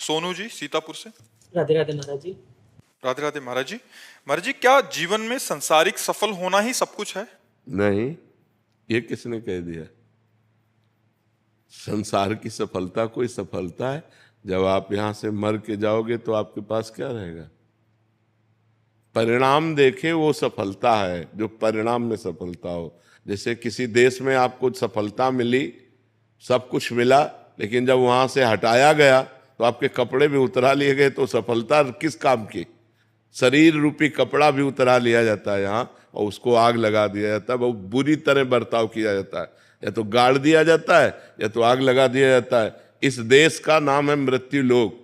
सोनू जी सीतापुर से। राधे राधे महाराज जी। राधे राधे महाराज जी। महाराज जी, क्या जीवन में संसारिक सफल होना ही सब कुछ है? नहीं, ये किसने कह दिया? संसार की सफलता कोई सफलता है? जब आप यहां से मर के जाओगे तो आपके पास क्या रहेगा? परिणाम देखे वो सफलता है, जो परिणाम में सफलता हो। जैसे किसी देश में आपको सफलता मिली, सब कुछ मिला, लेकिन जब वहां से हटाया गया तो आपके कपड़े भी उतरा लिए गए, तो सफलता किस काम की? शरीर रूपी कपड़ा भी उतरा लिया जाता है यहाँ, और उसको आग लगा दिया जाता है। बहुत बुरी तरह बर्ताव किया जाता है, या तो गाड़ दिया जाता है या तो आग लगा दिया जाता है। इस देश का नाम है मृत्यु लोक।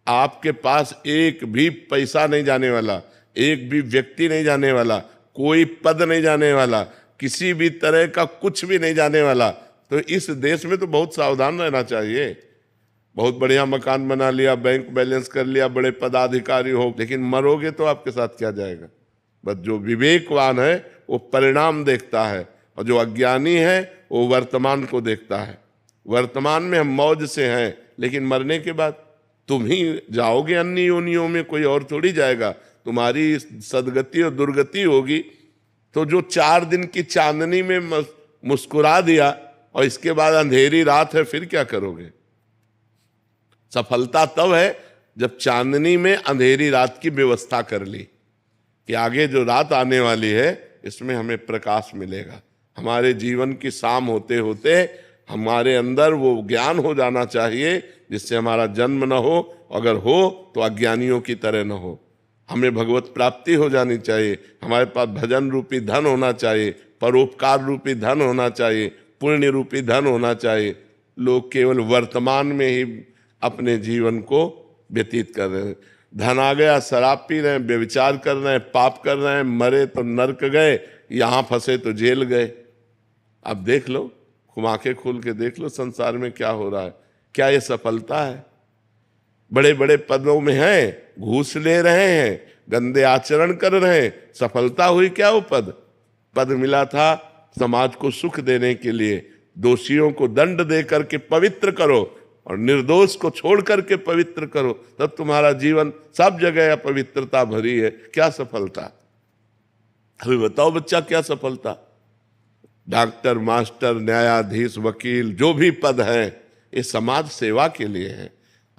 आपके पास एक भी पैसा नहीं जाने वाला, एक भी व्यक्ति नहीं जाने वाला, कोई पद नहीं जाने वाला, किसी भी तरह का कुछ भी नहीं जाने वाला। तो इस देश में तो बहुत सावधान रहना चाहिए। बहुत बढ़िया मकान बना लिया, बैंक बैलेंस कर लिया, बड़े पदाधिकारी हो, लेकिन मरोगे तो आपके साथ क्या जाएगा? बस जो विवेकवान है वो परिणाम देखता है, और जो अज्ञानी है वो वर्तमान को देखता है। वर्तमान में हम मौज से हैं, लेकिन मरने के बाद तुम ही जाओगे अन्य योनियों में, कोई और थोड़ी जाएगा। तुम्हारी सदगति और दुर्गति होगी। तो जो 4 दिन की चांदनी में मुस्कुरा दिया और इसके बाद अंधेरी रात है, फिर क्या करोगे? सफलता तब है जब चांदनी में अंधेरी रात की व्यवस्था कर ली कि आगे जो रात आने वाली है इसमें हमें प्रकाश मिलेगा। हमारे जीवन की शाम होते होते हमारे अंदर वो ज्ञान हो जाना चाहिए जिससे हमारा जन्म न हो, अगर हो तो अज्ञानियों की तरह न हो। हमें भगवत प्राप्ति हो जानी चाहिए, हमारे पास भजन रूपी धन होना चाहिए, परोपकार रूपी धन होना चाहिए, पुण्य रूपी धन होना चाहिए। लोग केवल वर्तमान में ही अपने जीवन को व्यतीत कर रहे हैं। धन आ गया, शराब पी रहे हैं, व्यभिचार कर रहे हैं, पाप कर रहे हैं, मरे तो नरक गए, यहां फंसे तो जेल गए। अब देख लो, आंखें खोल के देख लो संसार में क्या हो रहा है। क्या ये सफलता है? बड़े बड़े पदों में हैं, घूस ले रहे हैं, गंदे आचरण कर रहे हैं, सफलता हुई क्या? वो पद मिला था समाज को सुख देने के लिए। दोषियों को दंड दे करके पवित्र करो और निर्दोष को छोड़ करके पवित्र करो, तब तुम्हारा जीवन सब जगह अपवित्रता भरी है। क्या सफलता? अभी बताओ बच्चा, क्या सफलता? डॉक्टर, मास्टर, न्यायाधीश, वकील, जो भी पद है ये समाज सेवा के लिए है।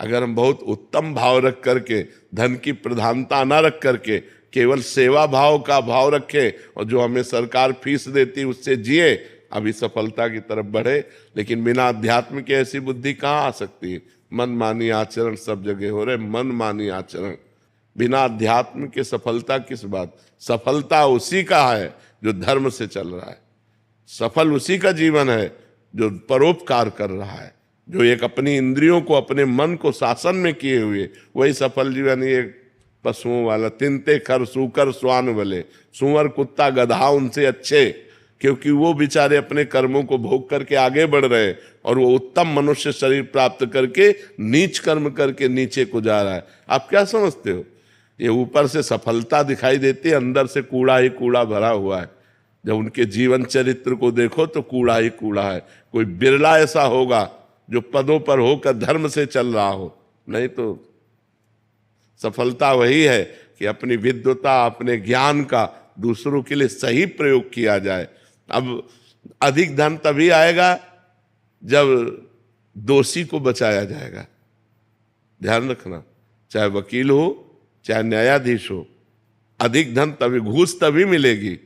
अगर हम बहुत उत्तम भाव रख करके, धन की प्रधानता न रख करके केवल सेवा भाव का भाव रखें और जो हमें सरकार फीस देती उससे जिए, अभी सफलता की तरफ बढ़े। लेकिन बिना अध्यात्म की ऐसी बुद्धि कहाँ आ सकती है? मनमानी आचरण सब जगह हो रहे, मनमानी आचरण। बिना अध्यात्म के सफलता किस बात? सफलता उसी का है जो धर्म से चल रहा है। सफल उसी का जीवन है जो परोपकार कर रहा है, जो एक अपनी इंद्रियों को, अपने मन को शासन में किए हुए, वही सफल जीवन। ये पशुओं वाला, तिनते खर सूकर स्वान भले, सुअर कुत्ता गधा उनसे अच्छे, क्योंकि वो बेचारे अपने कर्मों को भोग करके आगे बढ़ रहे हैं और वो उत्तम मनुष्य शरीर प्राप्त करके नीच कर्म करके नीचे को जा रहा है। आप क्या समझते हो? ये ऊपर से सफलता दिखाई देती है, अंदर से कूड़ा ही कूड़ा भरा हुआ है। जब उनके जीवन चरित्र को देखो तो कूड़ा ही कूड़ा है। कोई बिरला ऐसा होगा जो पदों पर होकर धर्म से चल रहा हो, नहीं तो सफलता वही है कि अपनी विद्वता, अपने ज्ञान का दूसरों के लिए सही प्रयोग किया जाए। अब अधिक धन तभी आएगा जब दोषी को बचाया जाएगा। ध्यान रखना, चाहे वकील हो चाहे न्यायाधीश हो, अधिक धन तभी, घूस तभी मिलेगी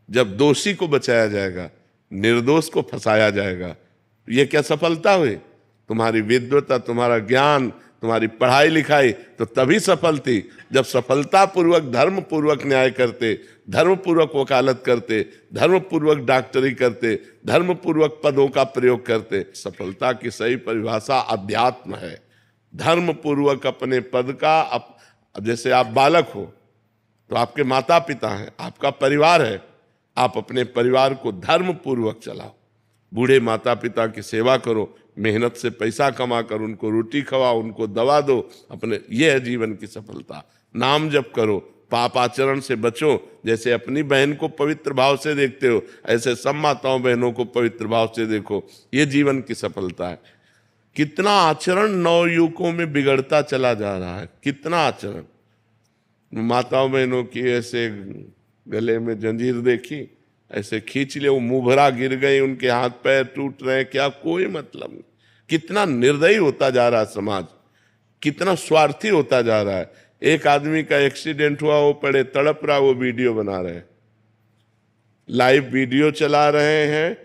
जब दोषी को बचाया जाएगा, निर्दोष को फंसाया जाएगा। ये क्या सफलता हुई? तुम्हारी विद्वता, तुम्हारा ज्ञान, तुम्हारी पढ़ाई लिखाई तो तभी सफल थी जब सफलता पूर्वक, धर्म पूर्वक न्याय करते, धर्म पूर्वक वकालत करते, धर्म पूर्वक डॉक्टरी करते, धर्म पूर्वक पदों का प्रयोग करते। सफलता की सही परिभाषा अध्यात्म है। धर्म पूर्वक अपने पद का अब जैसे आप बालक हो तो आपके माता पिता हैं, आपका परिवार है, आप अपने परिवार को धर्म पूर्वक चलाओ। बूढ़े माता पिता की सेवा करो, मेहनत से पैसा कमा कर उनको रोटी खवाओ, उनको दवा दो, अपने, ये है जीवन की सफलता। नाम जप करो, पाप आचरण से बचो। जैसे अपनी बहन को पवित्र भाव से देखते हो, ऐसे सब माताओं बहनों को पवित्र भाव से देखो। ये जीवन की सफलता है। कितना आचरण नवयुवकों में बिगड़ता चला जा रहा है, कितना आचरण। माताओं बहनों की ऐसे गले में जंजीर देखी, ऐसे खींच ले, वो मुंह भरा गिर गए, उनके हाथ पैर टूट रहे हैं, क्या कोई मतलब नहीं। कितना निर्दयी होता जा रहा है समाज, कितना स्वार्थी होता जा रहा है। एक आदमी का एक्सीडेंट हुआ, वो पड़े तड़प रहा, वो वीडियो बना रहे हैं, लाइव वीडियो चला रहे हैं।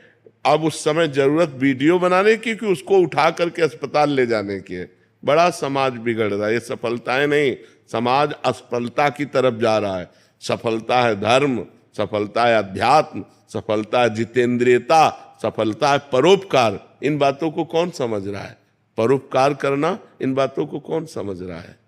अब उस समय जरूरत वीडियो बनाने की कि उसको उठा करके अस्पताल ले जाने की है। बड़ा समाज बिगड़ रहा है, ये सफलताएं नहीं, समाज असफलता की तरफ जा रहा है। सफलता है धर्म, सफलता है अध्यात्म, सफलता है जितेंद्रियता, सफलता है परोपकार। इन बातों को कौन समझ रहा है? परोपकार करना, इन बातों को कौन समझ रहा है?